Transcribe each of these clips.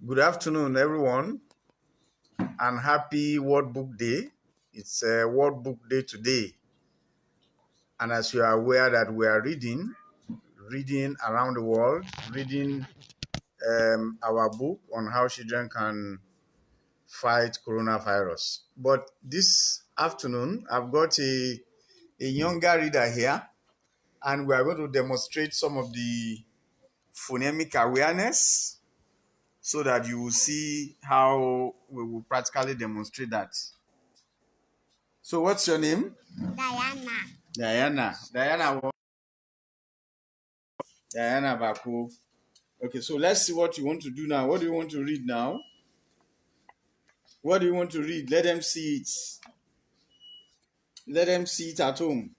Good afternoon, everyone, and happy World Book Day. It's a World Book Day today, and as you are aware that we are reading around the world, reading our book on how children can fight coronavirus. But this afternoon, I've got a younger reader here, and we are going to demonstrate some of the phonemic awareness so that you will see how we will practically demonstrate that. So what's your name? Diana. Diana Baku. Okay, so let's see what you want to do now. What do you want to read now? What do you want to read? Let them see it. Let them see it at home.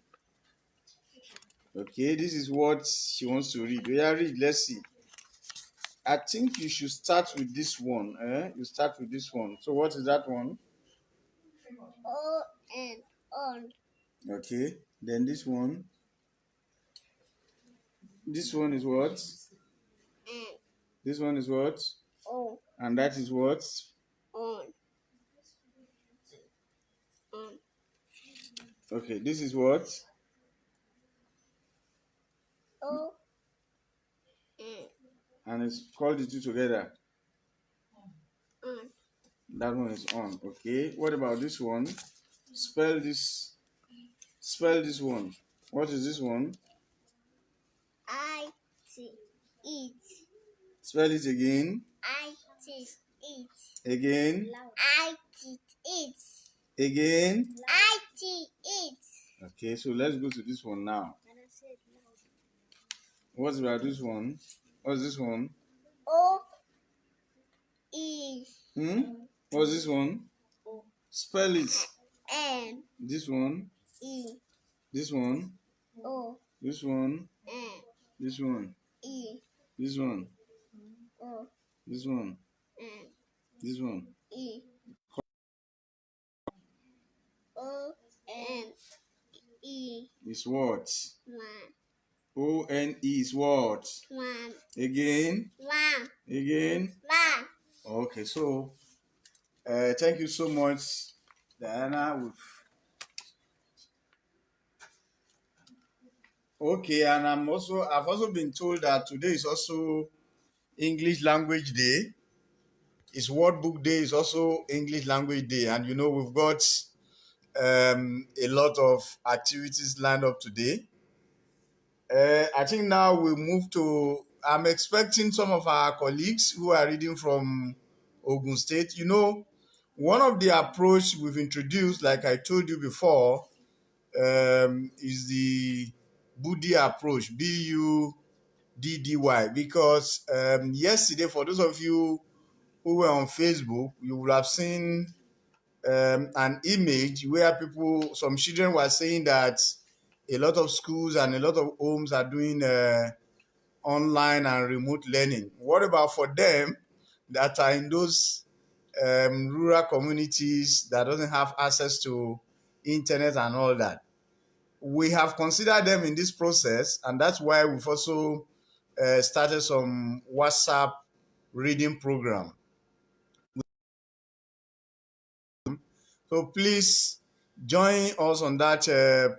Okay, this is what she wants to read. Yeah, read. Let's see. I think you should start with this one. You start with this one. So what is that one? O and on. Okay. Then this one. This one is what? And This one is what? O. And that is what? On. On. Okay, this is what? O. And And it's called the two together. on. That one is on. Okay. What about this one? Spell this. Spell this one. What is this one? I T eat. Spell it again. I T eat. Again. I T eat. Again. I T eat. Okay. So let's go to this one now. What about this one? What's this one? O E. What's this one? O. Spell it. N This one. E. This one. O. This one. N This one. E. This one. O. This one. N This one. E. O N E. Is what? One. O-N-E is what? One. Again. One. Again. One. Okay, so thank you so much, Diana. Okay, and I've also been told that today is also English Language Day. It's World Book Day. It's also English Language Day, and we've got a lot of activities lined up today. I think now we move to. I'm expecting some of our colleagues who are reading from Ogun State. One of the approach we've introduced, like I told you before, is the Buddy approach, Buddy, because yesterday, for those of you who were on Facebook, you will have seen an image where some children were saying that a lot of schools and a lot of homes are doing online and remote learning. What about for them that are in those rural communities that doesn't have access to internet and all that? We have considered them in this process, and that's why we've also started some WhatsApp reading program. So please join us on that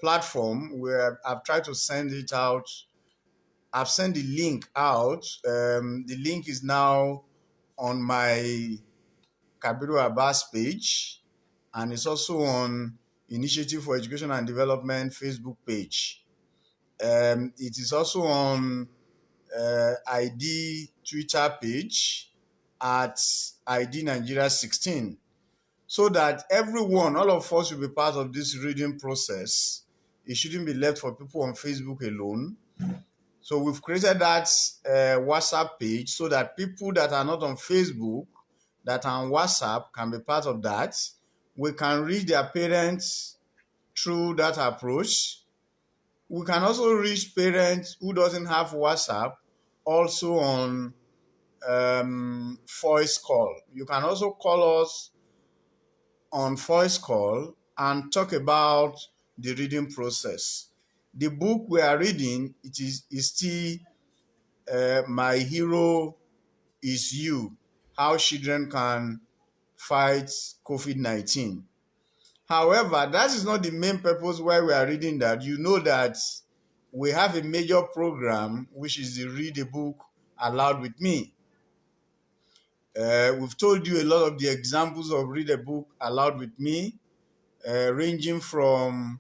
platform where I've tried to send it out. I've sent the link out. The link is now on my Kabiru Abbas page, and it's also on Initiative for Education and Development Facebook page. It is also on ID Twitter page at ID Nigeria 16, so that everyone, all of us, will be part of this reading process. It shouldn't be left for people on Facebook alone. So we've created that WhatsApp page so that people that are not on Facebook, that are on WhatsApp, can be part of that. We can reach their parents through that approach. We can also reach parents who doesn't have WhatsApp also on voice call. You can also call us on voice call and talk about the reading process. The book we are reading, is still My Hero Is You, how children can fight COVID-19. However, that is not the main purpose why we are reading that. You know that we have a major program which is the Read a Book Aloud with Me. We've told you a lot of the examples of Read a Book Aloud with Me, ranging from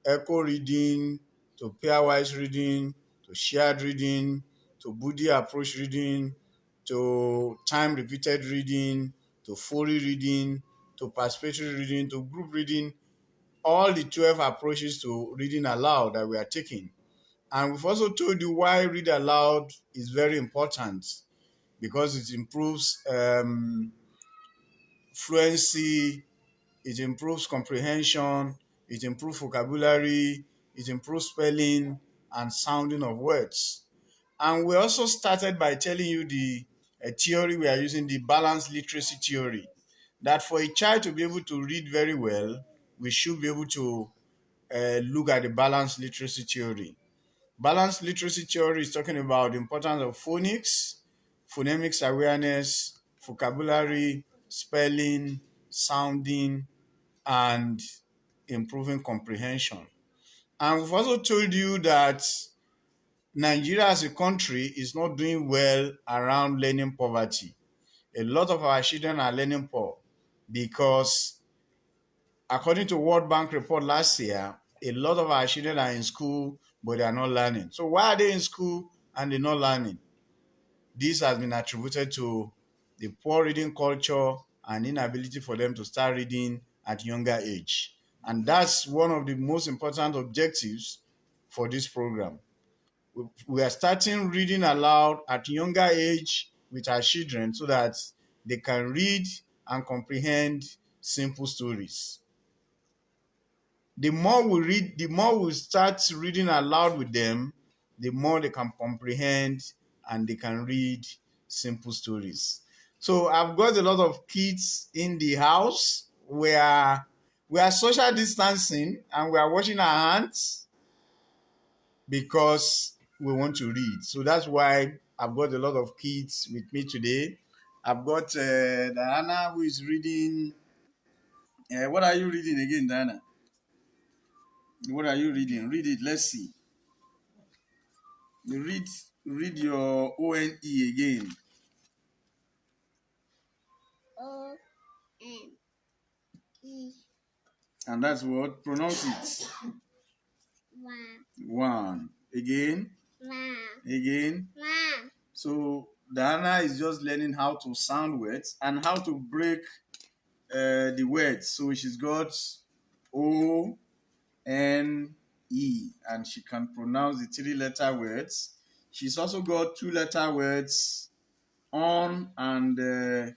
echo reading to pairwise reading to shared reading to Buddy approach reading to time repeated reading to Foley reading to participatory reading to group reading, all the 12 approaches to reading aloud that we are taking. And we've also told you why read aloud is very important, because it improves fluency, it improves comprehension, it improves vocabulary, it improves spelling and sounding of words. And we also started by telling you the theory we are using, the balanced literacy theory, that for a child to be able to read very well, we should be able to look at the balanced literacy theory. Balanced literacy theory is talking about the importance of phonics, phonemics awareness, vocabulary, spelling, sounding, and improving comprehension. And we've also told you that Nigeria as a country is not doing well around learning poverty. A lot of our children are learning poor because, according to World Bank report last year, a lot of our children are in school, but they are not learning. So why are they in school and they're not learning? This has been attributed to the poor reading culture and inability for them to start reading at younger age. And that's one of the most important objectives for this program. We are starting reading aloud at younger age with our children so that they can read and comprehend simple stories. The more we read, the more we start reading aloud with them, the more they can comprehend and they can read simple stories. So I've got a lot of kids in the house where we are social distancing and we are washing our hands because we want to read. So that's why I've got a lot of kids with me today. I've got Diana who is reading. What are you reading again, Diana? What are you reading? Read it. Let's see. You read your ONE again. O-N-E. And that's what? Pronounce it. One. One. Again. One. Again. One. So Diana is just learning how to sound words and how to break the words. So she's got O N E and she can pronounce the 3-letter words. She's also got 2-letter words on and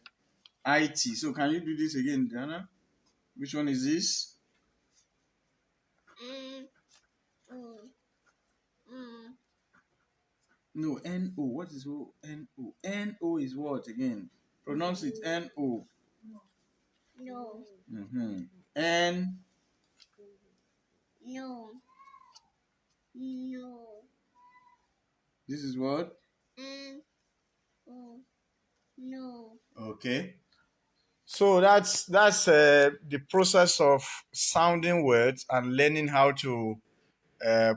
IT. So can you do this again, Diana? Which one is this? N O. No, N-O. What is N-O? N-O is what again? Pronounce it N-O. No. Mm-hmm. N. No. No. This is what? N O. No. Okay. So that's the process of sounding words and learning how to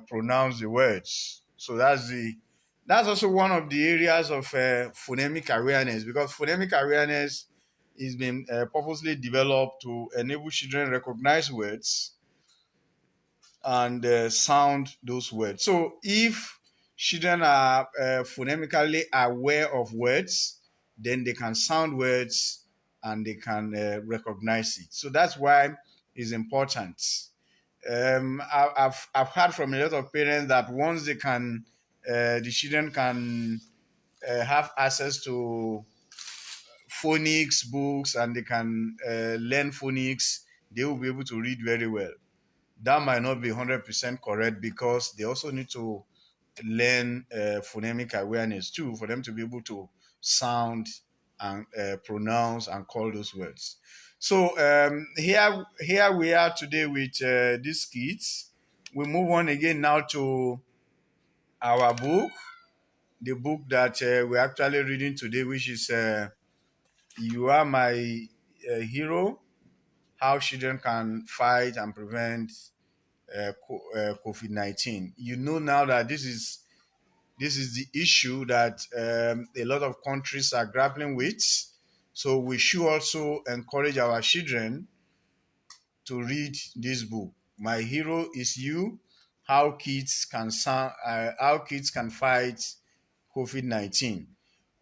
pronounce the words. So that's also one of the areas of phonemic awareness, because phonemic awareness is been purposely developed to enable children recognize words and sound those words. So if children are phonemically aware of words, then they can sound words and they can recognize it. So that's why it's important. I've heard from a lot of parents that once the children can have access to phonics books and they can learn phonics, they will be able to read very well. That might not be 100% correct, because they also need to learn phonemic awareness too for them to be able to sound and pronounce and call those words. So here we are today with these kids. We move on again now to our book, the book that we're actually reading today, which is You are my hero. How children can fight and prevent COVID-19. You know now that this is the issue that a lot of countries are grappling with. So we should also encourage our children to read this book. My hero is you. How kids can fight COVID-19.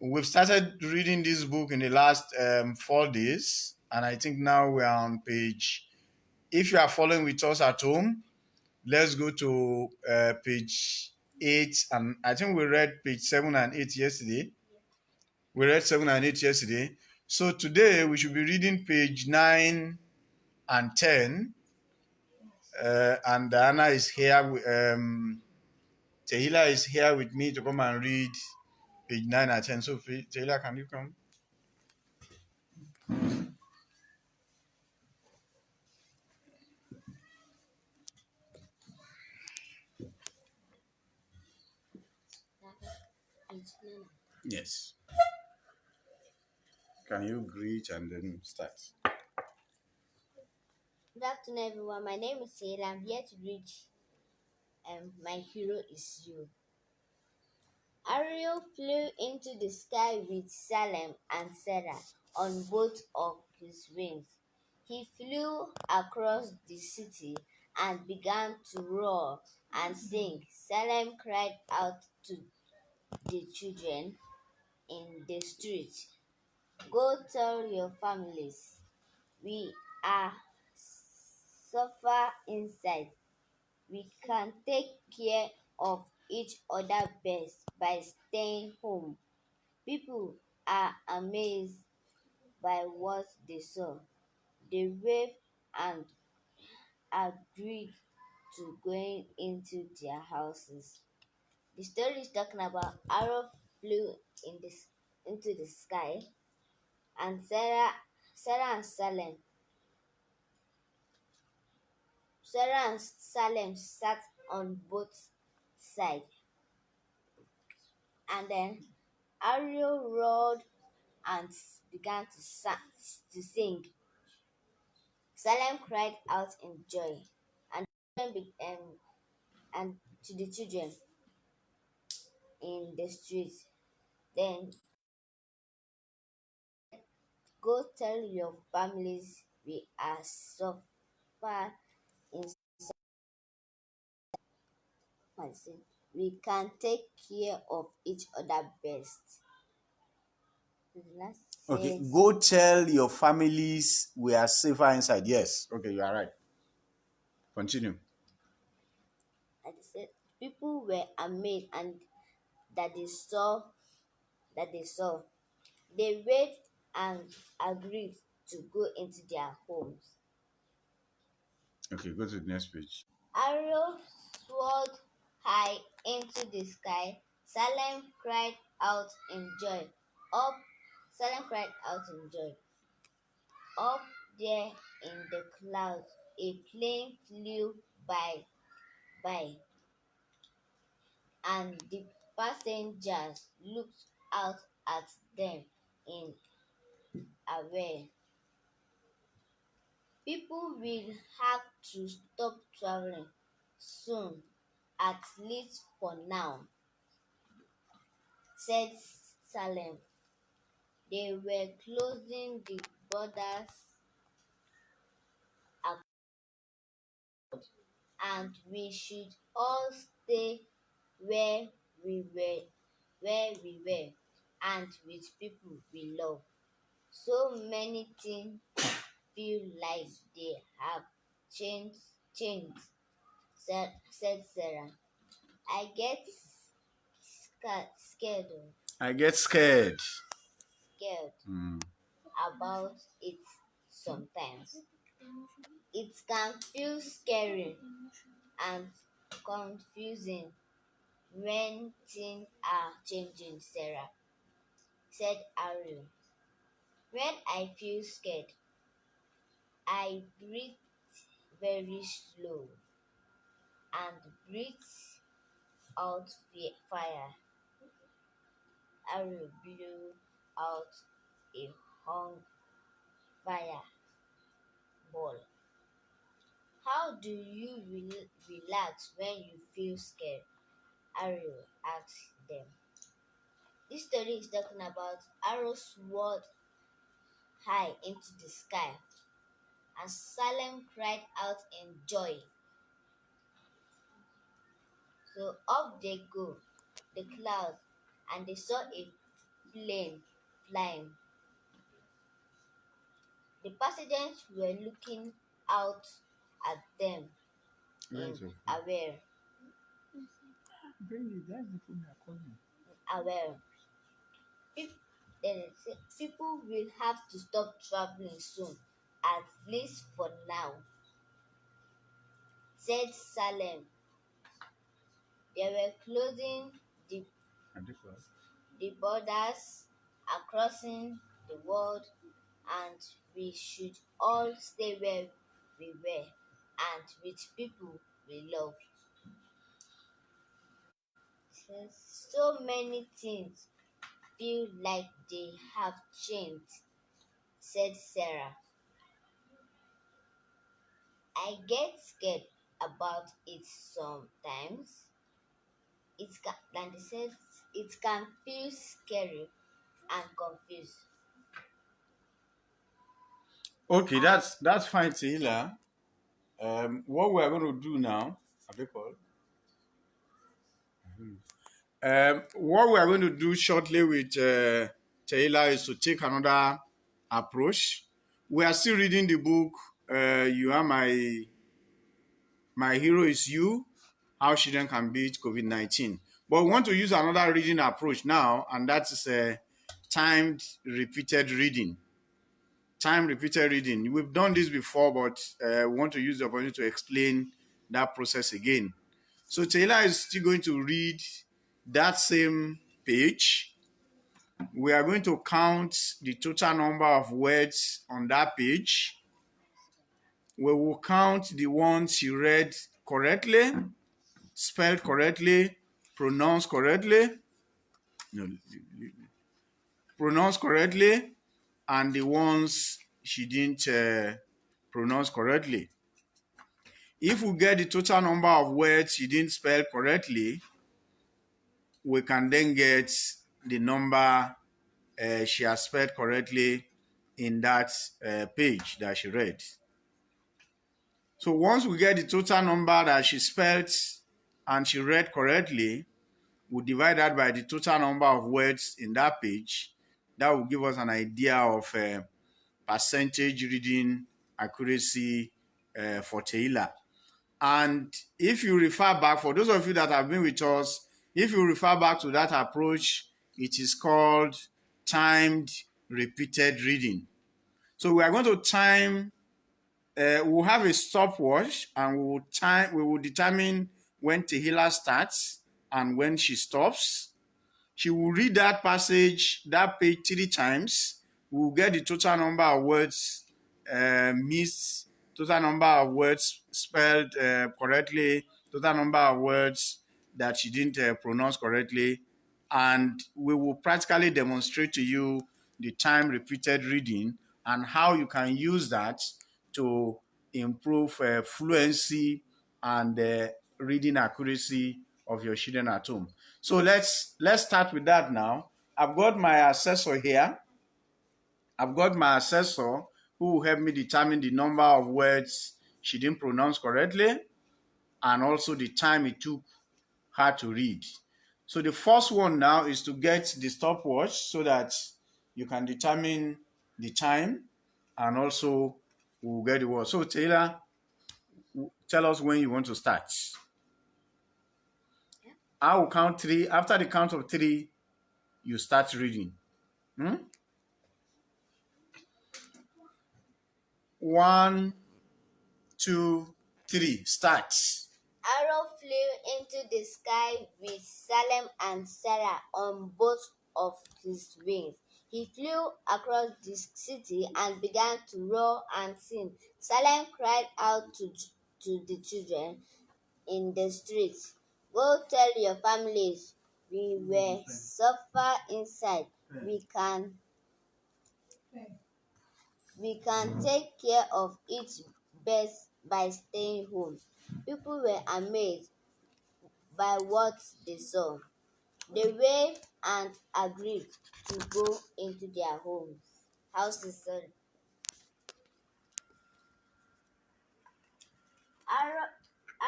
We've started reading this book in the last 4 days, and I think now we're on page. If you are following with us at home, let's go to page 8, and I think we read page 7 and 8 yesterday. We read 7 and 8 yesterday. So today we should be reading page 9 and 10. And Diana is here. Tehila is here with me to come and read page 9 and 10. So, Tehila, can you come? Yes. Can you greet and then start? Good afternoon, everyone. My name is Taylor. I'm here to read My Hero is You. Ariel flew into the sky with Salem and Sarah on both of his wings. He flew across the city and began to roar and sing. Salem cried out to the children in the street, "Go tell your families we are suffer inside. We can take care of each other best by staying home." People are amazed by what they saw. They waved and agreed to going into their houses. The story is talking about arrow flew into the sky, and Sarah and Salem sat on both sides, and then Ariel roared and began to sing. Salem cried out in joy, and and to the children in the streets, then, "Go tell your families we are suffer in sin. We can take care of each other best." The last Okay, says, go tell your families we are safer inside. Yes. Okay, you are right. Continue. and it said, people were amazed and that they saw that they saw. They waved and agreed to go into their homes. Okay, go to the next page. Ariel soared high into the sky. Up, Salem cried out in joy. Up there in the clouds, a plane flew by, and the passengers looked out at them in awe. People will have to stop traveling soon, at least for now, said Salem. They were closing the borders and we should all stay where we were and with people we love. So many things feel like they have changed, said Sarah. I get scared I get scared. scared Hmm. about it sometimes. It can feel scary and confusing when things are changing, Sarah, said Ariel. When I feel scared, I breathe very slow and breathe out fire. Ariel blew out a hung fire ball. How do you relax when you feel scared? Ariel asked them. This story is talking about Arrow soared high into the sky, and Salem cried out in joy. So up they go, the clouds, and they saw a plane flying. The passengers were looking out at them Where is in your phone? aware. Bring it. That's the phone they're calling. Aware. Peop- Then it said, people will have to stop traveling soon, at least for now, said Salem. They were closing And this was. the borders and crossing the world, and we should all stay where we were and with people we love. So many things feel like they have changed, said Sarah. I get scared about it sometimes. And they said it can feel scary and confused. Okay, And that's fine, Taylor. What we are going to do now, have you called? What we are going to do shortly with Taylor is to take another approach. We are still reading the book. You are my hero is you. How children can beat COVID-19. But we want to use another reading approach now, and that is timed repeated reading. Time repeated reading. We've done this before, but we want to use the opportunity to explain that process again. So Taylor is still going to read that same page. We are going to count the total number of words on that page. We will count the ones she read correctly, spelled correctly, pronounced correctly, no, pronounced correctly, and the ones she didn't pronounce correctly. If we get the total number of words she didn't spell correctly, we can then get the number she has spelled correctly in that page that she read. So once we get the total number that she spelled and she read correctly, we divide that by the total number of words in that page. That will give us an idea of percentage reading accuracy for Taylor. And if you refer back, for those of you that have been with us, if you refer back to that approach, it is called timed repeated reading. So we are going to time, we'll have a stopwatch and we will determine when Tehila starts and when she stops. She will read that passage, that page 3 times. We will get the total number of words missed, total number of words spelled correctly, total number of words that she didn't pronounce correctly. And we will practically demonstrate to you the time repeated reading and how you can use that to improve fluency and reading accuracy of your children at home. So let's start with that now. I've got my assessor here. I've got my assessor who will help me determine the number of words she didn't pronounce correctly and also the time it took her to read. So the first one now is to get the stopwatch so that you can determine the time and also we'll get the word. So Taylor, tell us when you want to start. yeah. I will count three. After the count of three, you start reading. Hmm? 1, 2, 3. Start. Arrow flew into the sky with Salem and Sarah on both of his wings. He flew across the city and began to roar and sing. Salem cried out to the children in the streets, "Go tell your families we will suffer inside. We can We can take care of it best by staying home. People were amazed by what they saw. They waved and agreed to go into their houses. Sorry.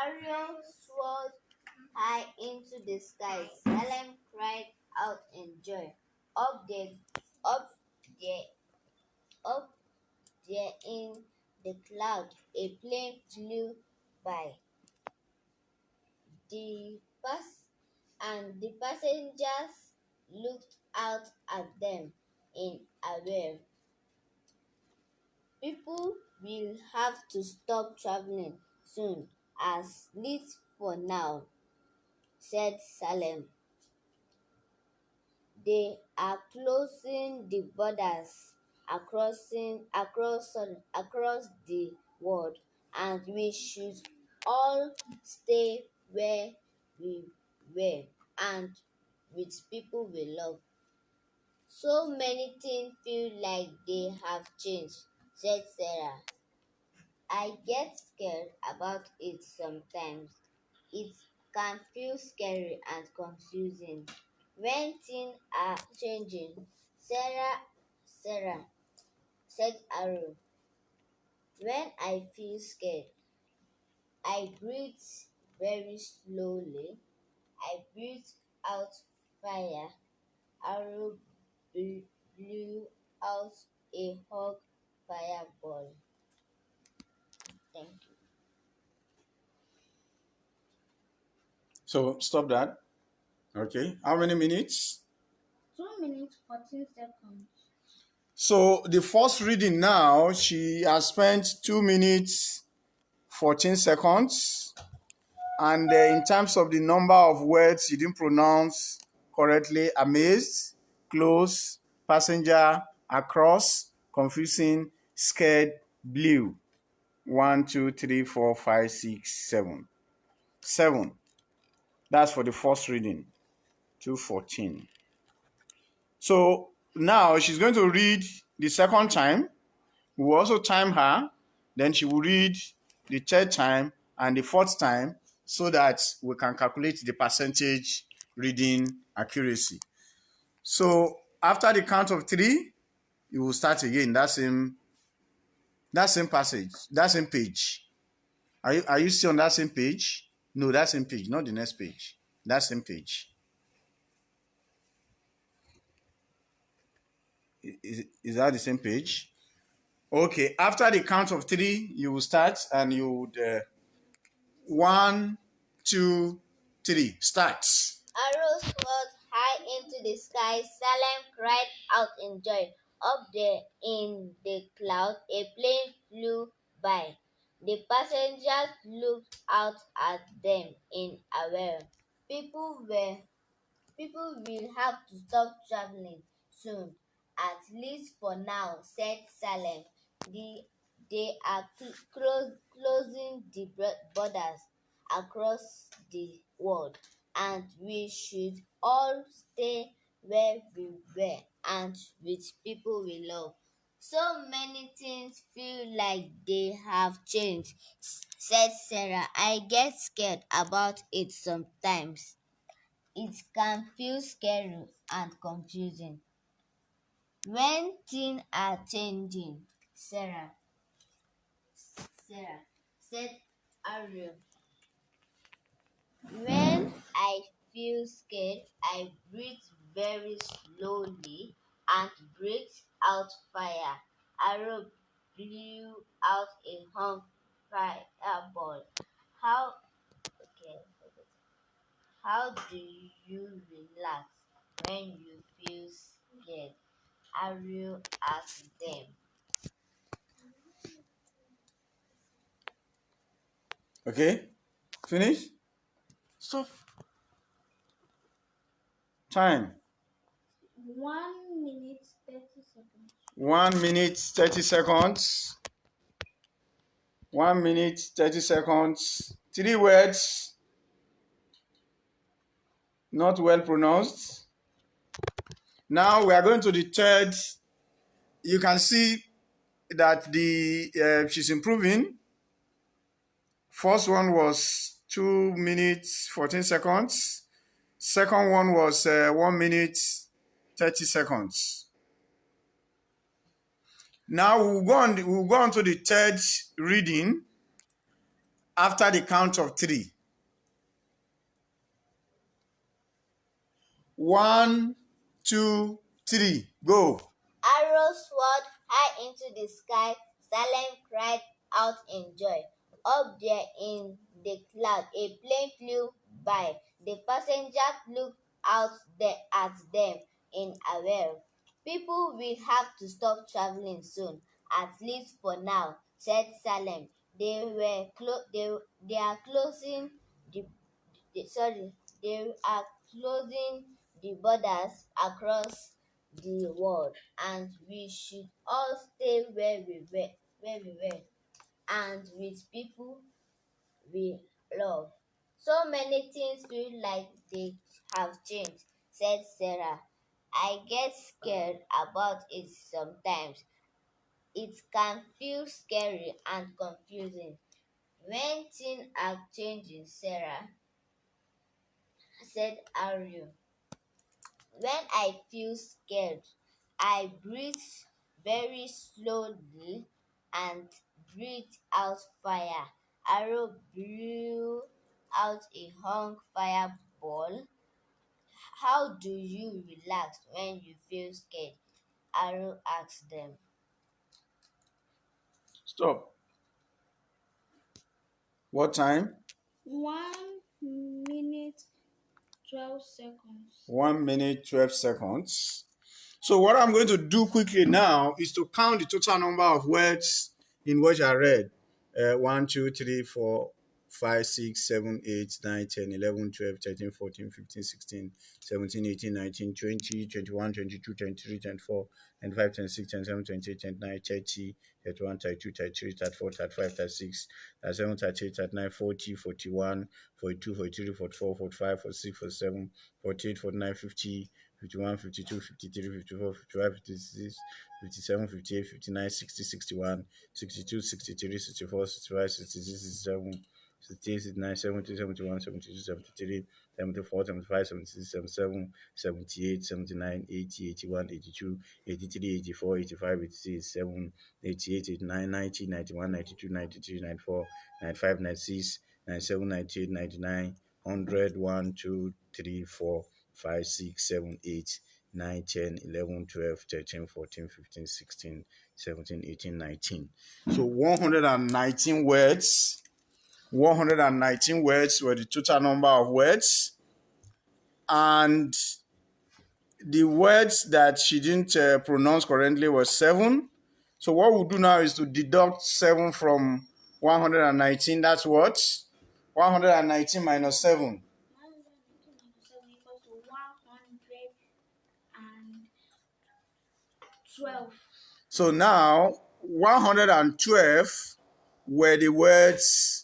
Ariel soared high into the sky. Salem cried out in joy. Up there, up there, up there in the cloud, a plane flew by. The pass and the passengers looked out at them in awe. People will have to stop traveling soon, at least for now, said Salem. They are closing the borders across the world, and we should all stay where we were and with people we love. So many things feel like they have changed, said Sarah. I get scared about it sometimes. It can feel scary and confusing. When things are changing, Sarah said Arrow. When I feel scared, I breathe very slowly. I breathe out fire. Arrow blew out a hot fireball. Thank you. So stop that. Okay. How many minutes? 2 minutes 14 seconds. So the first reading now, she has spent 2 minutes 14 seconds. And in terms of the number of words she didn't pronounce correctly, amazed, close, passenger, across, confusing, scared, blue. 1, 2, 3, 4, 5, 6, 7. 7. That's for the first reading. 2:14. So now she's going to read the second time. We will also time her. Then she will read the third time and the fourth time so that we can calculate the percentage reading accuracy. So after the count of three, you will start again. That same passage, that same page. Are you still on that same page? No, that same page, not the next page. That same page. Is that the same page? Okay. After the count of three, you will start and you would 1, 2, 3. Start. Arrows soared high into the sky. Salem cried out in joy. Up there in the cloud, a plane flew by. The passengers looked out at them in awe. People were People will have to stop traveling soon, at least for now, said Salem. The, they are closing the borders across the world, and we should all stay where we were and with people we love. So many things feel like they have changed, said Sarah. I get scared about it sometimes. It can feel scary and confusing. When things are changing, Sarah said Ariel. When I feel scared, I breathe very slowly and breathe out fire. Ariel blew out a hot fireball. How okay, how do you relax when you feel scared? Ariel asked them. Okay. Finish. Stop. Time. 1 minute 30 seconds. 1 minute 30 seconds. 1 minute 30 seconds. Three words not well pronounced. Now we are going to the third. You can see that the she's improving. First one was 2 minutes 14 seconds. Second one was 1 minute 30 seconds. Now we'll go on to the third reading after the count of three. 1, 2, 3, go. Arrows soared high into the sky. Salem cried out in joy. Up there in the cloud, a plane flew by. The passengers looked at them in awe. People will have to stop traveling soon, at least for now, said Salem. They are closing the sorry, they are closing the borders across the world, and we should all stay where we were, and with people we love. So many things feel like they have changed, said Sarah. I get scared about it sometimes. It can feel scary and confusing when things are changing, Sarah, said Arya. When I feel scared, I breathe very slowly and breathe out fire. Arrow blew out a hung fireball. How do you relax when you feel scared? Arrow asked them. Stop. What time? 1 minute 12 seconds. 1 minute 12 seconds. So what I'm going to do quickly now is to count the total number of words in which I read. 1, 2, 3, 4, 5, 6, 7, 8, 9, 10, 11, 12, 13, 14, 15, 16, 17, 18, 19, 20, 21, 22, 23, 24, 25, 26, 27, 28, 29, 30, 31, 32, 33, 34, 35, 36, 37, 38, 39, 40, 41, 42, 43, 44, 45, 46, 47, 48, 49, 50, 51, 52, 53, 54, 55, 56, 57, 58, 59, 60, 61, 62, 63, 64, 65, 66, 67, 68, 69, 70, 71, 72, 73, 74, 75, 76, 77, 78, 79, 80, 81, 82, 83, 84, 85, 86, 87, 88, 89, 90, 91, 92, 93, 94, 95, 96, 97, 98, 99, 100, 1, 2, 3, 4, 5, 6, 7, 8, 9, 10, 11, 12, 13, 14, 15, 16, 17, 18, 19. So 119 words. 119 words were the total number of words. And the words that she didn't pronounce correctly was 7. So what we'll do now is to deduct 7 from 119. That's what? 119 minus 7. 119 equals to 112. So now 112 were the words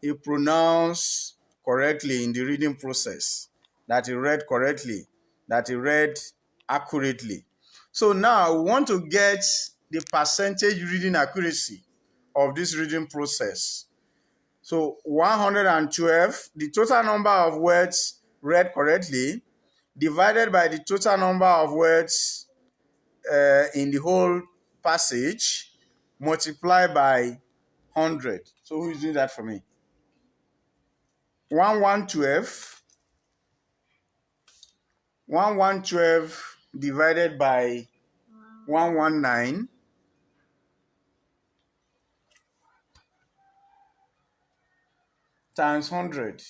he pronounced correctly in the reading process, that he read correctly, that he read accurately. So now we want to get the percentage reading accuracy of this reading process. So 112, the total number of words read correctly, divided by the total number of words in the whole passage, multiplied by 100. So who is doing that for me? 1112 1112 divided by 119 times 100.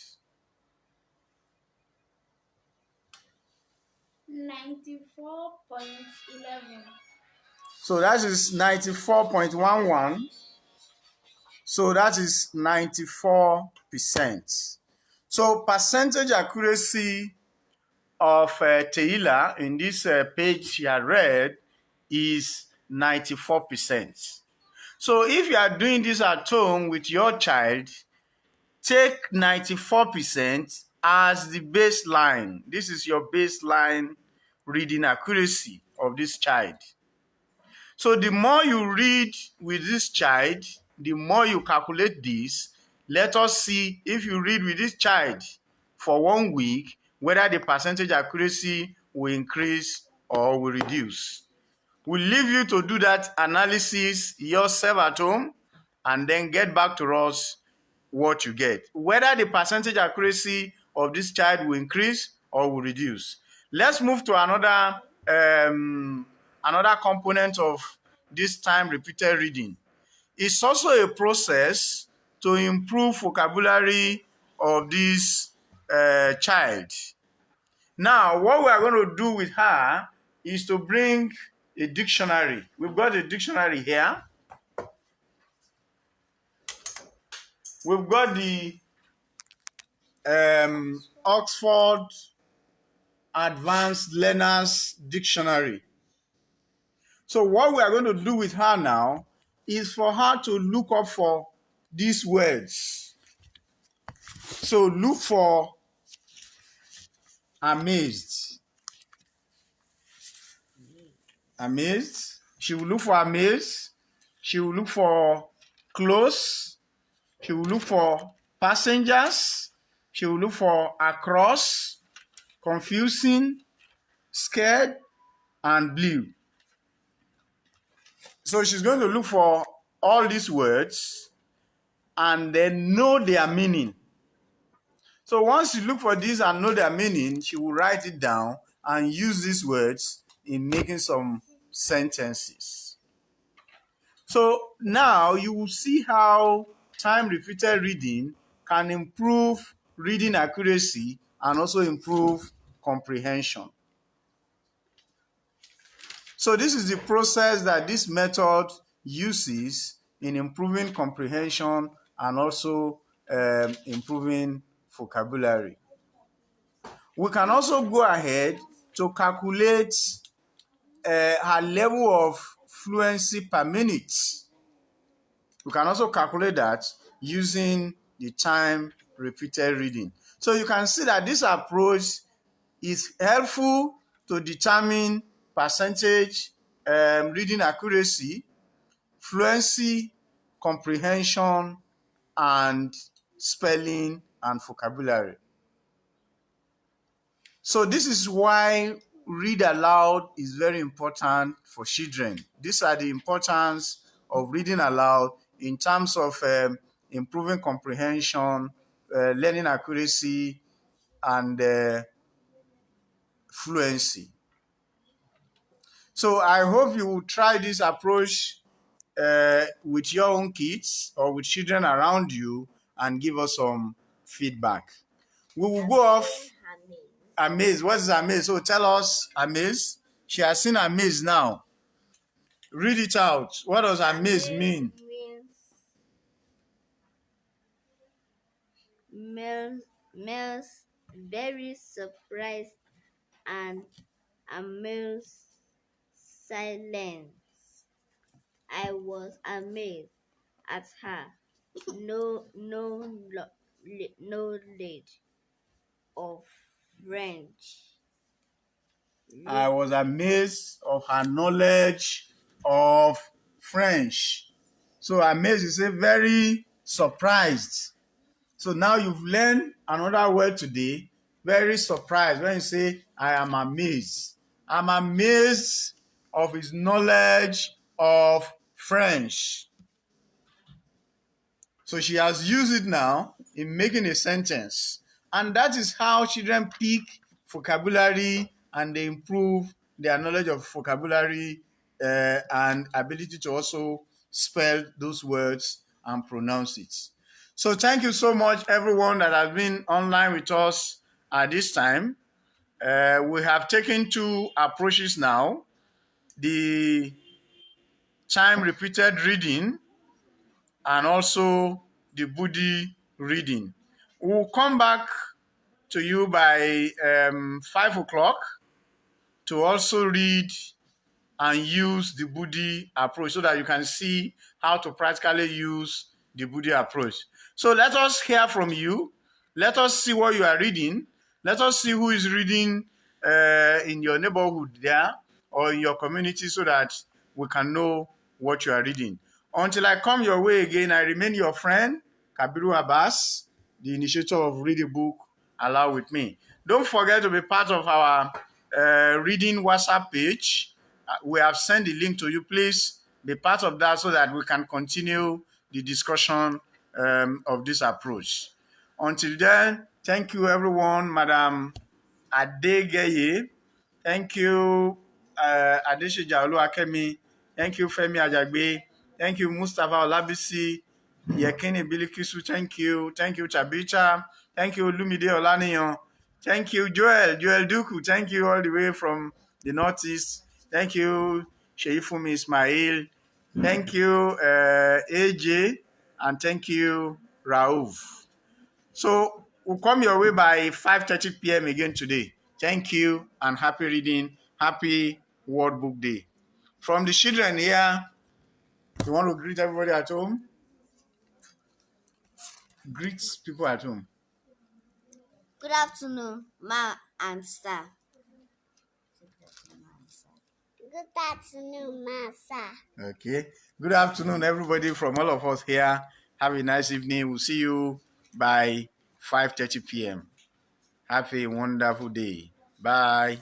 94.11. So that is 94.11. So that is 94%. So percentage accuracy of Taylor in this page she had read is 94%. So if you are doing this at home with your child, take 94% as the baseline. This is your baseline reading accuracy of this child. So the more you read with this child, the more you calculate this. Let us see if you read with this child for 1 week, whether the percentage accuracy will increase or will reduce. We'll leave you to do that analysis yourself at home and then get back to us what you get. Whether the percentage accuracy of this child will increase or will reduce. Let's move to another component of this time repeated reading. It's also a process to improve vocabulary of this child. Now, what we are going to do with her is to bring a dictionary. We've got a dictionary here. We've got the Oxford Advanced Learners Dictionary. So what we are going to do with her now is for her to look up for these words. So look for amazed. Amazed. She will look for amazed. She will look for close. She will look for passengers. She will look for across, confusing, scared, and blue. So she's going to look for all these words and then know their meaning. So once you look for this and know their meaning, she will write it down and use these words in making some sentences. So now you will see how time repeated reading can improve reading accuracy and also improve comprehension. So this is the process that this method uses in improving comprehension and also improving vocabulary. We can also go ahead to calculate her level of fluency per minute. We can also calculate that using the time repeated reading. So you can see that this approach is helpful to determine percentage reading accuracy, fluency, comprehension, and spelling and vocabulary. So this is why read aloud is very important for children. These are the importance of reading aloud in terms of improving comprehension, learning accuracy, and fluency. So I hope you will try this approach with your own kids or with children around you and give us some feedback. We will go off amaze. What is amaze? So tell us amaze. She has seen amaze now. Read it out. What does amaze mean? Means very surprised and amused silence. I was amazed at her knowledge of French. I was amazed of her knowledge of French. So amazed is a very surprised. So now you've learned another word today, very surprised. When you say, I am amazed. I'm amazed of his knowledge of French. So she has used it now in making a sentence. And that is how children pick vocabulary and they improve their knowledge of vocabulary and ability to also spell those words and pronounce it. So thank you so much, everyone that has been online with us at this time. We have taken two approaches now. The time repeated reading and also the Buddhi reading. We'll come back to you by 5 o'clock to also read and use the Buddhi approach so that you can see how to practically use the Buddhi approach. So let us hear from you. Let us see what you are reading. Let us see who is reading in your neighborhood there or in your community so that we can know what you are reading. Until I come your way again, I remain your friend, Kabiru Abbas, the initiator of Read a Book Aloud with me. Don't forget to be part of our reading WhatsApp page. We have sent the link to you. Please be part of that so that we can continue the discussion of this approach. Until then, thank you everyone, Madam Adegeye. Thank you, Adeshija Oluwakemi. Thank you, Femi Ajagbe. Thank you, Mustafa Olabisi. Yekini Bilikisu. Thank you. Thank you, Chabicha. Thank you, Lumide Olaniyan. Thank you, Joel Duku. Thank you all the way from the Northeast. Thank you, Sheifumi Ismail. Thank you, AJ. And thank you, Rauf. So we'll come your way by 5:30 p.m. again today. Thank you and happy reading. Happy World Book Day. From the children here, you want to greet everybody at home? Greet people at home. Good afternoon, ma and sir. Good afternoon, ma, sir. Okay. Good afternoon, everybody from all of us here. Have a nice evening. We'll see you by 5:30 p.m. Have a wonderful day. Bye.